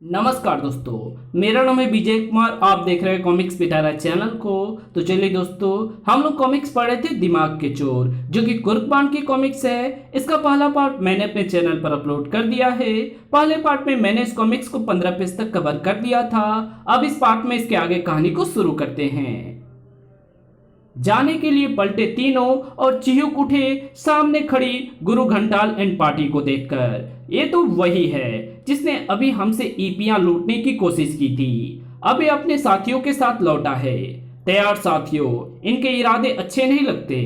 नमस्कार दोस्तों, मेरा नाम है विजय कुमार। आप देख रहे हैं कॉमिक्स पिटारा चैनल को। तो चलिए दोस्तों, हम लोग कॉमिक्स पढ़े थे दिमाग के चोर, जो कि कुर्कबान की कॉमिक्स है। इसका पहला पार्ट मैंने अपने चैनल पर अपलोड कर दिया है। पहले पार्ट में मैंने इस कॉमिक्स को 15 पेज तक कवर कर दिया था। अब इस पार्ट में इसके आगे कहानी को शुरू करते हैं। जाने के लिए पलटे तीनों और चिहुक उठे सामने खड़ी गुरु घंटाल एंड पार्टी को देखकर। ये तो वही है जिसने अभी हमसे ईपियां लूटने की कोशिश की थी। अब ये अपने साथियों के साथ लौटा है। तैयार साथियों, इनके इरादे अच्छे नहीं लगते।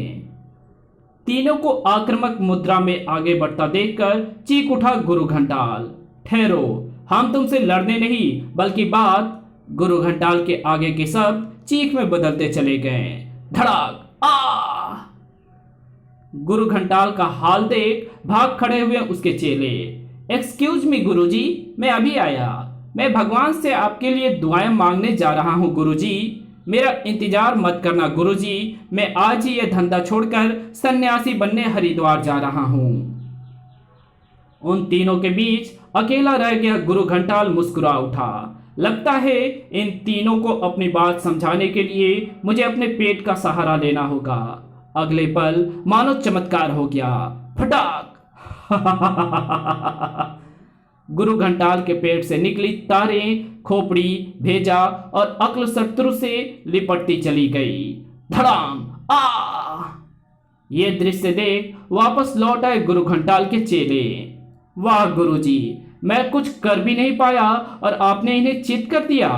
तीनों को आक्रामक मुद्रा में आगे बढ़ता देखकर चीख उठा गुरु घंटाल। ठहरो, हम तुमसे लड़ने नहीं बल्कि बात। गुरु घंटाल के आगे के शब्द चीख में बदलते चले गए। धड़ाक आ! गुरु घंटाल का हाल देख भाग खड़े हुए उसके चेले। एक्सक्यूज मी गुरुजी, मैं अभी आया। मैं भगवान से आपके लिए दुआएं मांगने जा रहा हूं गुरुजी। मेरा इंतजार मत करना गुरुजी, मैं आज ही यह धंधा छोड़कर सन्यासी बनने हरिद्वार जा रहा हूं। उन तीनों के बीच अकेला रह गया गुरु घंटाल मुस्कुरा उठा। लगता है इन तीनों को अपनी बात समझाने के लिए मुझे अपने पेट का सहारा लेना होगा। अगले पल मानो चमत्कार हो गया। फटाक! गुरु घंटाल के पेट से निकली तारें खोपड़ी, भेजा और अक्ल शत्रु से लिपटती चली गई। धड़ाम! आ! ये दृश्य देख वापस लौट आए गुरु घंटाल के चेले। वाह गुरुजी, मैं कुछ कर भी नहीं पाया और आपने इन्हें चित कर दिया।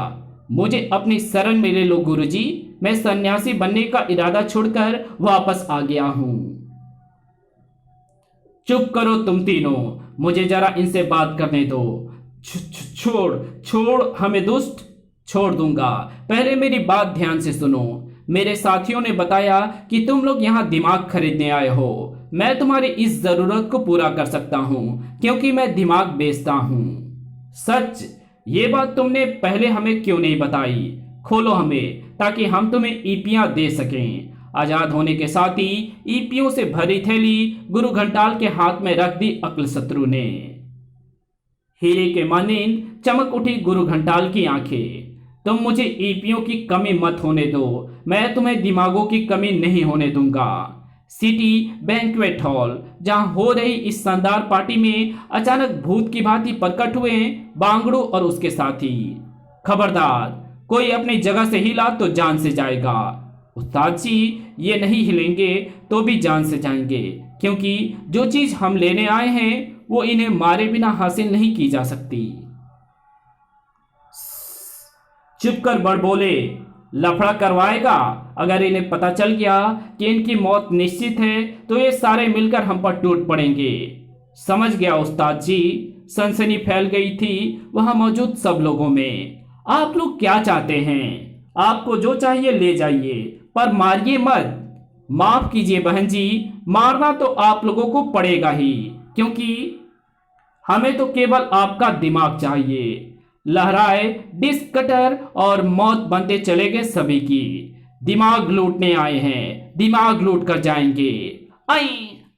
मुझे अपनी शरण में ले लो गुरुजी, मैं सन्यासी बनने का इरादा छोड़कर वापस आ गया हूं। चुप करो तुम तीनों, मुझे जरा इनसे बात करने दो। छोड़ छोड़ हमें दुष्ट। छोड़ दूंगा, पहले मेरी बात ध्यान से सुनो। मेरे साथियों ने बताया कि तुम लोग यहाँ दिमाग खरीदने आए हो। मैं तुम्हारी इस जरूरत को पूरा कर सकता हूँ क्योंकि मैं दिमाग बेचता हूँ। सच? ये बात तुमने पहले हमें क्यों नहीं बताई? खोलो हमें ताकि हम तुम्हें ईपियां दे सकें। आजाद होने के साथ ही ईपियों से भरी थैली गुरु घंटाल के हाथ में रख दी अक्ल शत्रु ने। हीरे के मानिंद चमक उठी गुरु घंटाल की आंखें। तुम मुझे ईपियों की कमी मत होने दो, मैं तुम्हें दिमागों की कमी नहीं होने दूंगा। सिटी बैंक्वेट हॉल, जहां हो रही इस शानदार पार्टी में अचानक भूत की भांति प्रकट हुए बांगड़ू और उसके साथी। खबरदार, कोई अपनी जगह से हिला तो जान से जाएगा। उस्ताद जी, ये नहीं हिलेंगे तो भी जान से जाएंगे, क्योंकि जो चीज हम लेने आए हैं वो इन्हें मारे बिना हासिल नहीं की जा सकती। चुप कर बड़ बोले, लफड़ा करवाएगा। अगर इन्हें पता चल गया कि इनकी मौत निश्चित है तो ये सारे मिलकर हम पर टूट पड़ेंगे। समझ गया उस्ताद जी। सनसनी फैल गई थी वहां मौजूद सब लोगों में। आप लोग क्या चाहते हैं? आपको जो चाहिए ले जाइए, पर मारिए मत। माफ कीजिए बहन जी, मारना तो आप लोगों को पड़ेगा ही, क्योंकि हमें तो केवल आपका दिमाग चाहिए। लहराए डिस्क कटर और मौत बनते चले गए सभी की। दिमाग लूटने आए हैं, दिमाग लूट कर जाएंगे। आई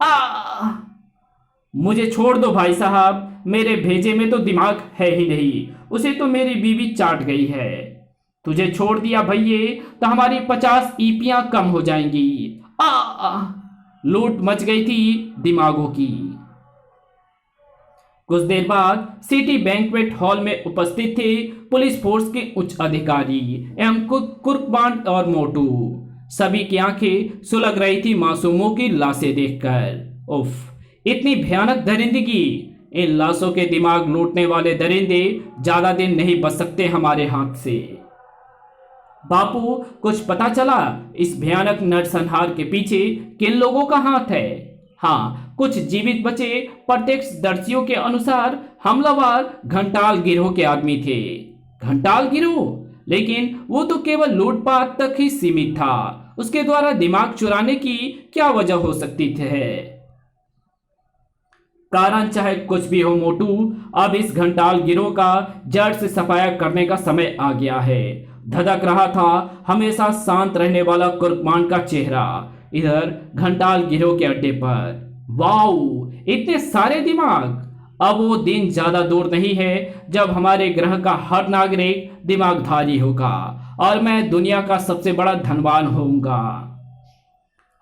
आ! मुझे छोड़ दो भाई साहब, मेरे भेजे में तो दिमाग है ही नहीं, उसे तो मेरी बीवी चाट गई है। तुझे छोड़ दिया भैये तो हमारी 50 ईपियां कम हो जाएंगी। आ! लूट मच गई थी दिमागों की। कुछ देर बाद सिटी बैंक्वेट हॉल में उपस्थित थे पुलिस फोर्स के उच्च अधिकारी एवं कुर्कबान और मोटू। सभी की आंखें सुलग रही थी मासूमों की लाशें देखकर। उफ, इतनी भयानक दरिंदगी! इन लाशों के दिमाग लूटने वाले दरिंदे ज्यादा दिन नहीं बच सकते हमारे हाथ से। बापू, कुछ पता चला इस भयानक नरसंहार के पीछे किन लोगों का हाथ है? हाँ, कुछ जीवित बचे प्रत्यक्षदर्शियों के अनुसार हमलावर घंटाल गिरोह के आदमी थे। घंटाल गिरोह? लेकिन वो तो केवल लूटपाट तक ही सीमित था। उसके द्वारा दिमाग चुराने की क्या वजह हो सकती है? कारण चाहे कुछ भी हो मोटू, अब इस घंटाल गिरोह का जड़ से सफाया करने का समय आ गया है। धधक रहा था हमेशा शांत रहने वाला कुर्कबान का चेहरा इधर घंटाल गिरोह के अड्डे पर। वाओ, इतने सारे दिमाग! अब वो दिन ज्यादा दूर नहीं है जब हमारे ग्रह का हर नागरिक दिमागधारी होगा और मैं दुनिया का सबसे बड़ा धनवान होऊंगा।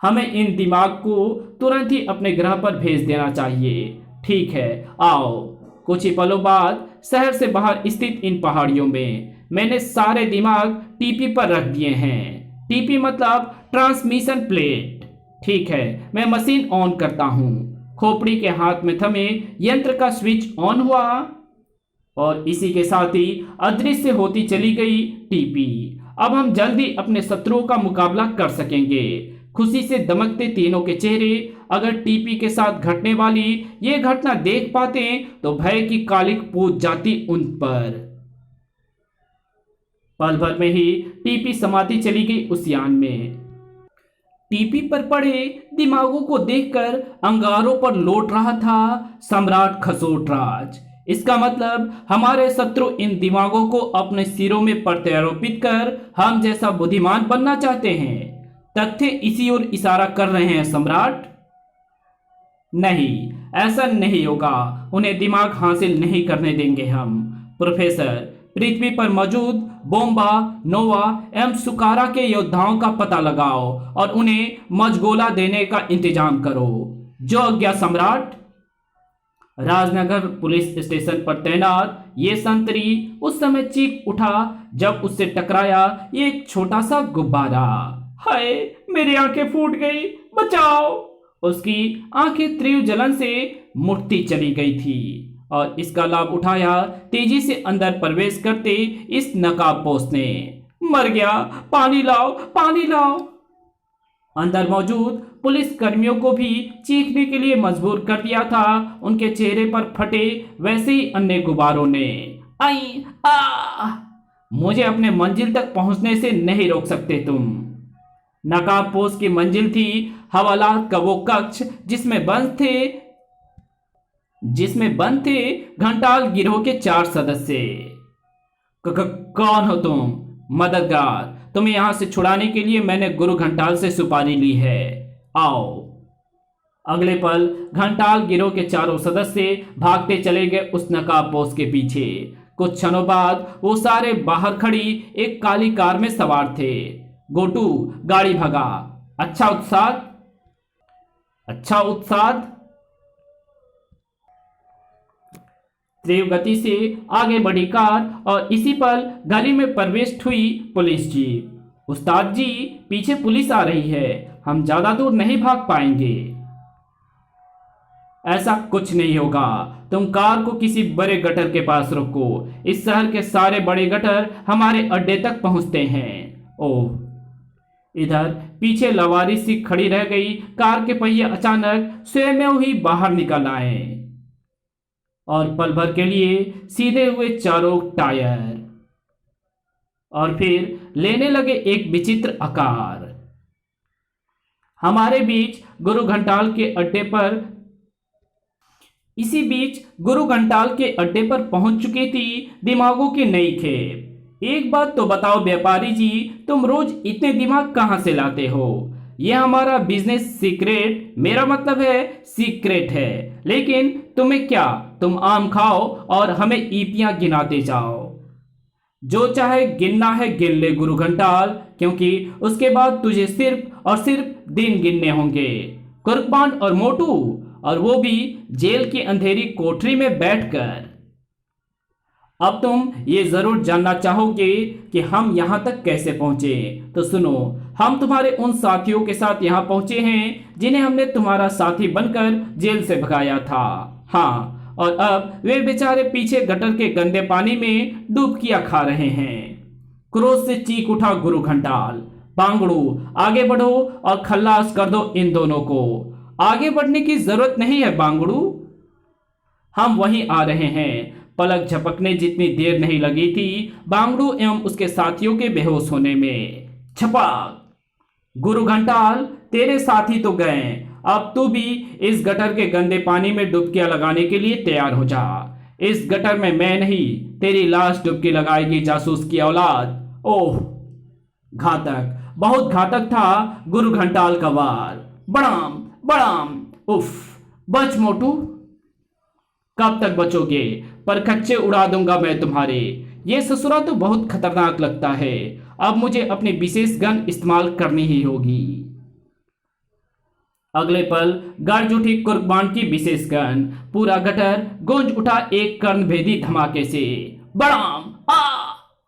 हमें इन दिमाग को तुरंत ही अपने ग्रह पर भेज देना चाहिए। ठीक है, आओ। कुछ ही पलों बाद शहर से बाहर स्थित इन पहाड़ियों में मैंने सारे दिमाग टीपी पर रख दिए हैं। टीपी मतलब ट्रांसमिशन प्लेट। ठीक है, मैं मशीन ऑन करता हूँ। खोपड़ी के हाथ में थमे यंत्र का स्विच ऑन हुआ और इसी के साथ ही अदृश्य होती चली गई टीपी। अब हम जल्दी अपने शत्रुओं का मुकाबला कर सकेंगे। खुशी से दमकते तीनों के चेहरे अगर टीपी के साथ घटने वाली ये घटना देख पाते तो भय की कालिक पूज जाती उन पर। पल भर में ही टीपी समाती चली गई उस यान में। टीपी पर पड़े दिमागों को देखकर अंगारों पर लौट रहा था सम्राट खसोटराज। इसका मतलब हमारे शत्रु इन दिमागों को अपने सिरों में प्रत्यारोपित कर हम जैसा बुद्धिमान बनना चाहते हैं। तथ्य इसी ओर इशारा कर रहे हैं सम्राट। नहीं, ऐसा नहीं होगा। उन्हें दिमाग हासिल नहीं करने देंगे हम। प्रोफेसर, पृथ्वी पर मौजूद बोम्बा, नोवा एवं सुकारा के योद्धाओं का पता लगाओ और उन्हें मजगोला देने का इंतजाम करो। जो आज्ञा सम्राट। राजनगर पुलिस स्टेशन पर तैनात ये संतरी उस समय चीख उठा जब उससे टकराया एक छोटा सा गुब्बारा। हाय, मेरी आंखें फूट गई, बचाओ। उसकी आंखें तीव्र जलन से मुड़ती चली गई थी और इसका लाभ उठाया तेजी से अंदर प्रवेश करते इस नकाबपोश ने। मर गया, पानी लाओ, पानी लाओ। अंदर मौजूद पुलिस कर्मियों को भी चीखने के लिए मजबूर कर दिया था। उनके चेहरे पर फटे वैसे ही अन्य गुब्बारों ने। आई आ मुझे अपने मंजिल तक पहुंचने से नहीं रोक सकते तुम। नकाबपोश की मंजिल थी हवालात का वो कक्ष जिसमें बंद थे घंटाल गिरोह के 4 सदस्य। कौन हो तुम? मददगार। तुम्हें यहां से छुड़ाने के लिए मैंने गुरु घंटाल से सुपारी ली है। आओ। अगले पल घंटाल गिरोह के चारों सदस्य भागते चले गए उस नकाबपोश के पीछे। कुछ क्षणों बाद वो सारे बाहर खड़ी एक काली कार में सवार थे। गोटू, गाड़ी भगा। अच्छा उत्साह। तीव्र गति से आगे बढ़ी कार और इसी पल गली में प्रवेश हुई पुलिस जीप। उस्ताद जी, पीछे पुलिस आ रही है, हम ज्यादा दूर नहीं भाग पाएंगे। ऐसा कुछ नहीं होगा। तुम कार को किसी बड़े गटर के पास रोको। इस शहर के सारे बड़े गटर हमारे अड्डे तक पहुंचते हैं। ओह। इधर पीछे लवारी सी खड़ी रह गई कार के पहिए अचानक स्वयं ही बाहर निकल आए और पल भर के लिए सीधे हुए चारों टायर और फिर लेने लगे एक विचित्र आकार। हमारे बीच गुरु घंटाल के अड्डे पर इसी बीच गुरु घंटाल के अड्डे पर पहुंच चुकी थी दिमागों की नई खेप। एक बात तो बताओ व्यापारी जी, तुम रोज इतने दिमाग कहां से लाते हो? यह हमारा बिजनेस सीक्रेट, मेरा मतलब है सीक्रेट है। लेकिन तुम्हें क्या, तुम आम खाओ और हमें ईपियां गिनाते जाओ। जो चाहे गिनना है गिन ले गुरु घंटाल, क्योंकि उसके बाद तुझे सिर्फ और सिर्फ दिन गिनने होंगे। कुर्कबान और मोटू, और वो भी जेल की अंधेरी कोठरी में बैठकर। अब तुम ये जरूर जानना चाहोगे कि हम यहां तक कैसे पहुंचे। तो सुनो, हम तुम्हारे उन साथियों के साथ यहां पहुंचे हैं जिन्हें हमने तुम्हारा साथी बनकर जेल से भगाया था। हाँ, और अब वे बेचारे पीछे गटर के गंदे पानी में डुबकियां खा रहे हैं। क्रोध से चीख उठा गुरु घंटाल। बांगड़ू, आगे बढ़ो और खल्लास कर दो इन दोनों को। आगे बढ़ने की जरूरत नहीं है बांगड़ू, हम वहीं आ रहे हैं। पलक झपकने जितनी देर नहीं लगी थी बांगड़ू एवं उसके साथियों के बेहोश होने में। छपाक। गुरु घंटाल, तेरे साथी तो गए, अब तू भी इस गटर के गंदे पानी में डुबकियां लगाने के लिए तैयार हो जा। इस गटर में मैं नहीं, तेरी लाश डुबकी लगाएगी जासूस की औलाद। ओह, घातक, बहुत घातक था गुरु घंटाल का वार। बड़ाम बड़ाम। उफ, बच मोटू। कब तक बचोगे? पर खच्चे उड़ा दूंगा मैं तुम्हारे। ये ससुरा तो बहुत खतरनाक लगता है। अब मुझे अपनी विशेष गन इस्तेमाल करनी ही होगी। अगले पल गर्ज उठी कुर्बान की विशेष गन। पूरा गटर गूंज उठा एक कर्णभेदी धमाके से। बड़ाम! आ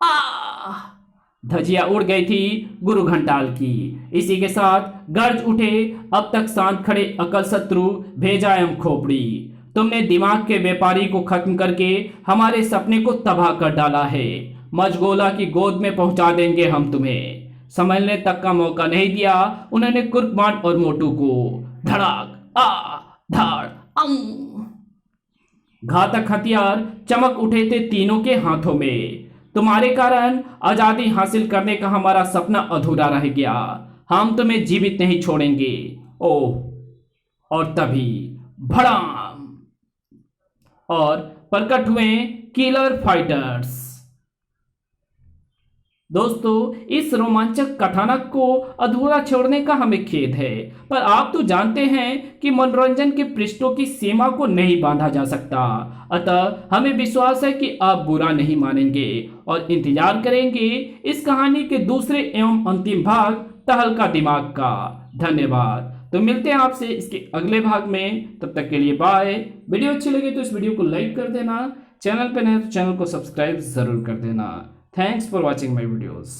आ धजिया उड़ गई थी गुरु घंटाल की। इसी के साथ गर्ज उठे अब तक शांत खड़े अकल शत्रु भेजा एवं खोपड़ी। तुमने दिमाग के व्यापारी को खत्म करके हमारे सपने को तबाह कर डाला है। मजगोला की गोद में पहुंचा देंगे हम तुम्हें। संभलने तक का मौका नहीं दिया उन्होंने कुर्बान और मोटू को। धड़ाक! आ धाड़! घातक हथियार चमक उठे थे तीनों के हाथों में। तुम्हारे कारण आजादी हासिल करने का हमारा सपना अधूरा रह गया। हम तुम्हें जीवित नहीं छोड़ेंगे। ओह! और तभी भड़ाम! और प्रकट हुए किलर फाइटर्स। दोस्तों, इस रोमांचक कथानक को अधूरा छोड़ने का हमें खेद है, पर आप तो जानते हैं कि मनोरंजन के पृष्ठों की सीमा को नहीं बांधा जा सकता। अतः हमें विश्वास है कि आप बुरा नहीं मानेंगे और इंतजार करेंगे इस कहानी के दूसरे एवं अंतिम भाग तहलका दिमाग का। धन्यवाद। तो मिलते हैं आपसे इसके अगले भाग में। तब तक के लिए बाय। वीडियो अच्छी लगे तो इस वीडियो को लाइक कर देना। चैनल पर नए तो चैनल को सब्सक्राइब जरूर कर देना। Thanks for watching my videos.